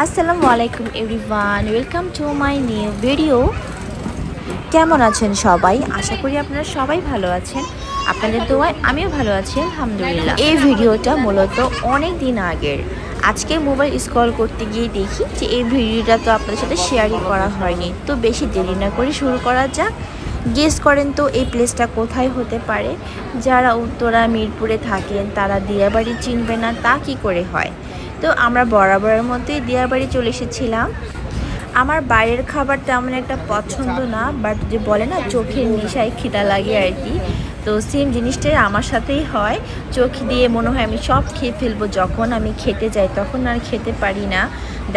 আসসালামু আলাইকুম everyone, welcome to my new video. কেমন আছেন সবাই? আশা করি আপনারা সবাই ভালো আছেন। আপনাদের দোয়ায় আমিও ভালো আছি আলহামদুলিল্লাহ। এই ভিডিওটা মূলত অনেক দিন আগের। আজকে মোবাইল স্ক্রল করতে গিয়ে দেখি যে এই ভিডিওটা তো আপনাদের সাথে শেয়ারই করা হয়নি, তো বেশি দেরি না করে শুরু করা যাক। গেস করেন তো এই প্লেসটা কোথায় হতে পারে? যারা উত্তরা মিরপুরে থাকেন তারা দিয়াবাড়ি চিনবে না তা কি করে হয়? তো আমরা বরাবরের মতোই দিয়াবাড়ি চলে এসেছিলাম। আমার বাইরের খাবার তেমন একটা পছন্দ না, বাট যে বলে না চোখের নেশায় খিদা লাগে আর কি, তো সেম জিনিসটাই আমার সাথেই হয়। চোখ দিয়ে মনে হয় আমি সব খেয়ে ফেলবো, যখন আমি খেতে যাই তখন আর খেতে পারি না।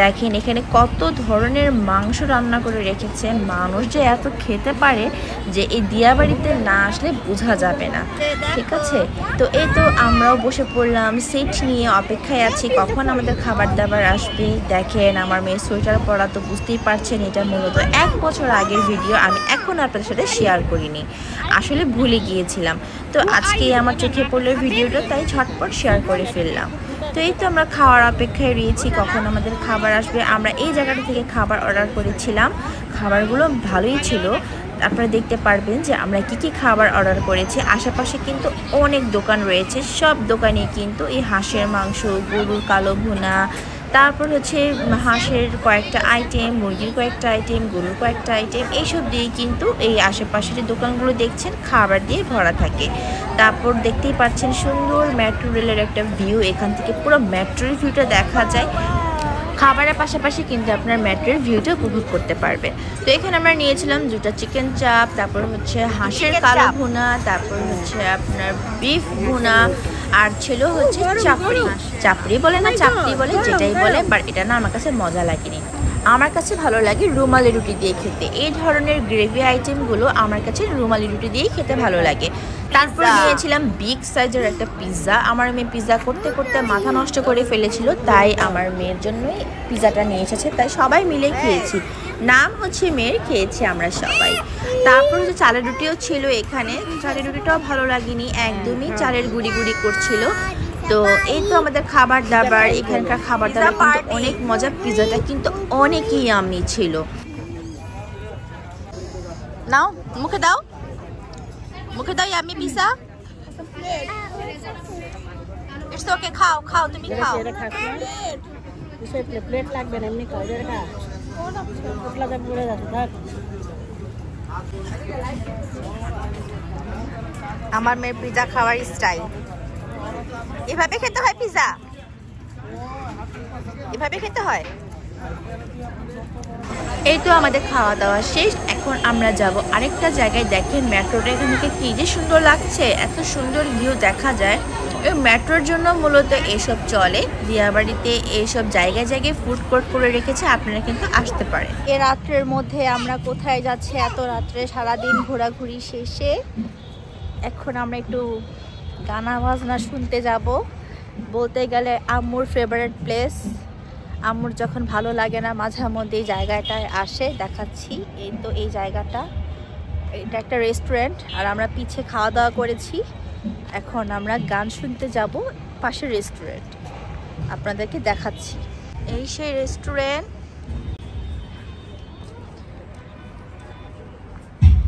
দেখেন এখানে কত ধরনের মাংস রান্না করে রেখেছে। মানুষ যে এত খেতে পারে যে এই দিয়াবাড়িতে না আসলে বোঝা যাবে না, ঠিক আছে? তো এই তো আমরাও বসে পড়লাম, সিট নিয়ে অপেক্ষায় আছি কখন আমাদের খাবার দাবার আসবে। দেখেন আমার মেয়ের সোয়েটার পরা, তো বুঝতেই পারছেন এটা মূলত 1 বছর আগের ভিডিও, আমি এখন আপনাদের সাথে শেয়ার করিনি, আসলে ভুলে গিয়েছিলাম। তো আজকে আমার চোখে পড়লো ভিডিওটা, তাই ঝটপট শেয়ার করে ফেললাম। তো এই তো আমরা খাওয়ার অপেক্ষায় রয়েছি কখন আমাদের খাবার আসবে। আমরা এই জায়গাটা থেকে খাবার অর্ডার করেছিলাম, খাবারগুলো ভালোই ছিল। আপনারা দেখতে পারবেন যে আমরা কি খাবার অর্ডার করেছি। আশেপাশে কিন্তু অনেক দোকান রয়েছে, সব দোকানে কিন্তু এই হাঁসের মাংস, গরুর কালো ভুনা, তারপর হচ্ছে হাঁসের কয়েকটা আইটেম, মুরগির কয়েকটা আইটেম, গরুর কয়েকটা আইটেম, এইসব দিয়ে কিন্তু এই আশেপাশের যে দোকানগুলো দেখছেন খাবার দিয়ে ভরা থাকে। তারপর দেখতেই পাচ্ছেন সুন্দর মেট্রো রেলের একটা ভিউ, এখান থেকে পুরো মেট্রোর ভিউটা দেখা যায়। খাবারের পাশাপাশি কিন্তু আপনার মেট্রোর ভিউটা উপভোগ করতে পারবেন। তো এখানে আমরা নিয়েছিলাম 2টা চিকেন চাপ, তারপর হচ্ছে হাঁসের কালো ভুনা, তারপর হচ্ছে আপনার বিফ ভুনা, আর ছিল হচ্ছে চাপড়ি। চাপড়ি বলে না চাপড়ি বলে, যেটাই বলে, বাট এটা না আমার কাছে মজা লাগেনি। আমার কাছে ভালো লাগে রুমালি রুটি দিয়ে খেতে। এই ধরনের গ্রেভি আইটেমগুলো আমার কাছে রুমালি রুটি দিয়েই খেতে ভালো লাগে। তারপর নিয়েছিলাম বিগ সাইজের একটা পিৎজা। আমার মেয়ে পিৎজা করতে করতে মাথা নষ্ট করে ফেলেছিল, তাই আমার মেয়ের জন্যই পিৎজাটা নিয়ে এসেছে, তাই সবাই মিলে খেয়েছি। নাম হচ্ছে মেয়ের, খেয়েছি আমরা সবাই। তারপর হচ্ছে চালের রুটিও ছিল এখানে। চালের রুটিটাও ভালো লাগেনি, একদমই চালের গুড়ি গুড়ি করছিল। তো এই তো আমাদের খাবার দাবার, এখানকার খাবার দাবার কিন্তু অনেক মজা। পিৎজাটা কিন্তু অনেকই ইয়াম্মি ছিল। নাও মুখে দাও, মুখে দাও ইয়াম্মি পিৎজা। ইটস ওকে, খাও খাও, তুমি খাও। প্লেট লাগবে না, এমনি খাও। আমার মেয়ের পিৎজা খাওয়ার স্টাইল এভাবে খেতে হয়। পিৎজা এভাবে খেতে হয়। এই তো আমাদের খাওয়া দাওয়া শেষ, এখন আমরা যাব আরেকটা জায়গায়। দেখেন মেট্রোটা এখান থেকে কি যে সুন্দর লাগছে, এত সুন্দর ভিউ দেখা যায়। এই মেট্রোর জন্য মূলত এসব চলে। দিয়াবাড়িতে এইসব জায়গায় জায়গায় ফুড কোর্ট করে রেখেছে, আপনারা কিন্তু আসতে পারেন। এ রাত্রের মধ্যে আমরা কোথায় যাচ্ছি? এত রাত্রে সারাদিন ঘোরাঘুরি শেষে এখন আমরা একটু গানা বাজনা শুনতে যাব। বলতে গেলে আম্মুর ফেভারিট প্লেস। আম্মুর যখন ভালো লাগে না মাঝে মধ্যে এই জায়গাটায় আসে। দেখাচ্ছি, এই তো এই জায়গাটা, এটা একটা রেস্টুরেন্ট, আর আমরা পিছে খাওয়া দাওয়া করেছি। এখন আমরা গান শুনতে যাব পাশের রেস্টুরেন্ট, আপনাদেরকে দেখাচ্ছি। এই সেই রেস্টুরেন্ট,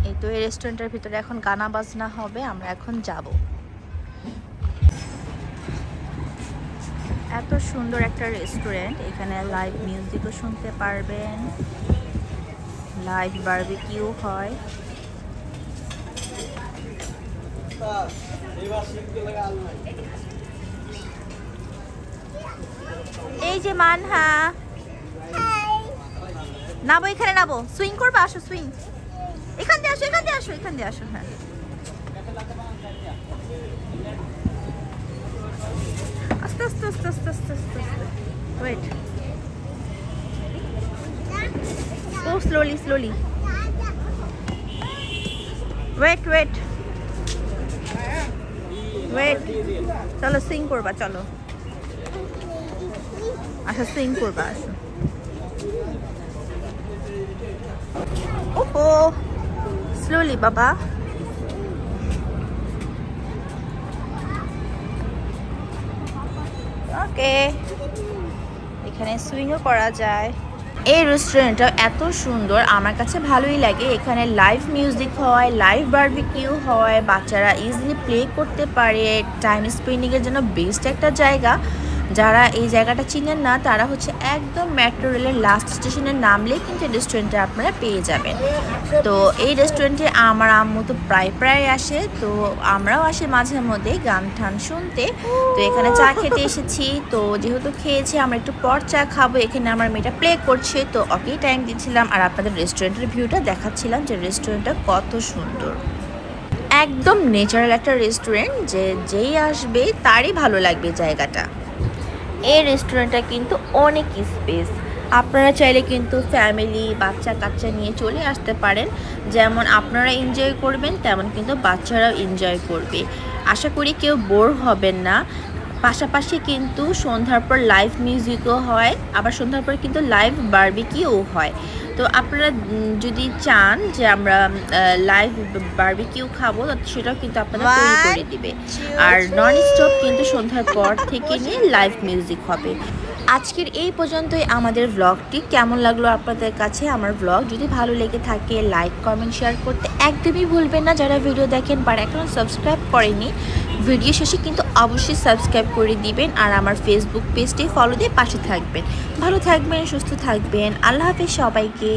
এই তো এই রেস্টুরেন্টের ভিতরে এখন গানা বাজনা হবে, আমরা এখন যাব। এত সুন্দর একটা রেস্টুরেন্ট, এখানে লাইভ মিউজিকও শুনতে পারবেন, লাইভ বারবিকিউ হয়। এই যে মানহা, নাবো এখানে, নাবো, সুইং করবে, আসো সুইং, এখান দিয়ে আসো, এখান দিয়ে আসো, এখান দিয়ে আসো। হ্যাঁ আস্তে আস্তে আস্তে আস্তে আস্তে আস্তে আস্তে, ওয়েট, ও slowly slowly, wait wait wait. চলো সুইং করবা, চলো আচ্ছা সুইং করবা, আসো। ওহো স্লোলি বাবা। ওকে এখানে সুইংও করা যায়। এই রেস্টুরেন্টটা এত সুন্দর, আমার কাছে ভালোই লাগে। এখানে লাইভ মিউজিক হয়, লাইভ বারবিকিউ হয়, বাচ্চারা ইজিলি প্লে করতে পারে। টাইম স্পেন্ডিংয়ের জন্য বেস্ট একটা জায়গা। যারা এই জায়গাটা চিনেন না তারা হচ্ছে একদম মেট্রো রেলের লাস্ট স্টেশনে নামলেই কিন্তু রেস্টুরেন্টে আপনারা পেয়ে যাবেন। তো এই রেস্টুরেন্টে আমার আম্মু তো প্রায় আসে, তো আমরাও আসি মাঝে মধ্যে গান ঠান শুনতে। তো এখানে চা খেতে এসেছি, তো যেহেতু খেয়েছি আমরা একটু পর চা খাবো। এখানে আমার মেয়েটা প্লে করছে, তো ওকেই টাইম দিচ্ছিলাম আর আপনাদের রেস্টুরেন্টের ভিউটা দেখাচ্ছিলাম যে রেস্টুরেন্টটা কত সুন্দর। একদম ন্যাচারাল একটা রেস্টুরেন্ট, যে যেই আসবে তারই ভালো লাগবে জায়গাটা। এই রেস্টুরেন্টটা কিন্তু অনেক স্পেস, আপনারা চাইলে কিন্তু ফ্যামিলি বাচ্চা কাচ্চা নিয়ে চলে আসতে পারেন। যেমন আপনারা এনজয় করবেন তেমন কিন্তু বাচ্চারাও এনজয় করবে। আশা করি কেউ বোর হবেন না। পাশাপাশি কিন্তু সন্ধ্যার পর লাইভ মিউজিকও হয়, আবার সন্ধ্যার পর কিন্তু লাইভ বারবিকিউ হয়। তো আপনারা যদি চান যে আমরা লাইভ বারবিকিউ খাবো, সেটাও কিন্তু আপনারা তৈরি করে দিবে। আর নন স্টপ কিন্তু সন্ধ্যার পর থেকে নিয়ে লাইভ মিউজিক হবে। আজকের এই পর্যন্তই আমাদের ব্লগটি। কেমন লাগলো আপনাদের কাছে আমার ব্লগ? যদি ভালো লেগে থাকে লাইক কমেন্ট শেয়ার করতে একদমই ভুলবেন না। যারা ভিডিও দেখেন বা এখনও সাবস্ক্রাইব করেনি, ভিডিও শেষে কিন্তু অবশ্যই সাবস্ক্রাইব করে দিবেন। আর আমার ফেসবুক পেজটি ফলো দিয়ে পাশে থাকবেন। ভালো থাকবেন, সুস্থ থাকবেন। আল্লাহ হাফেজ সবাইকে।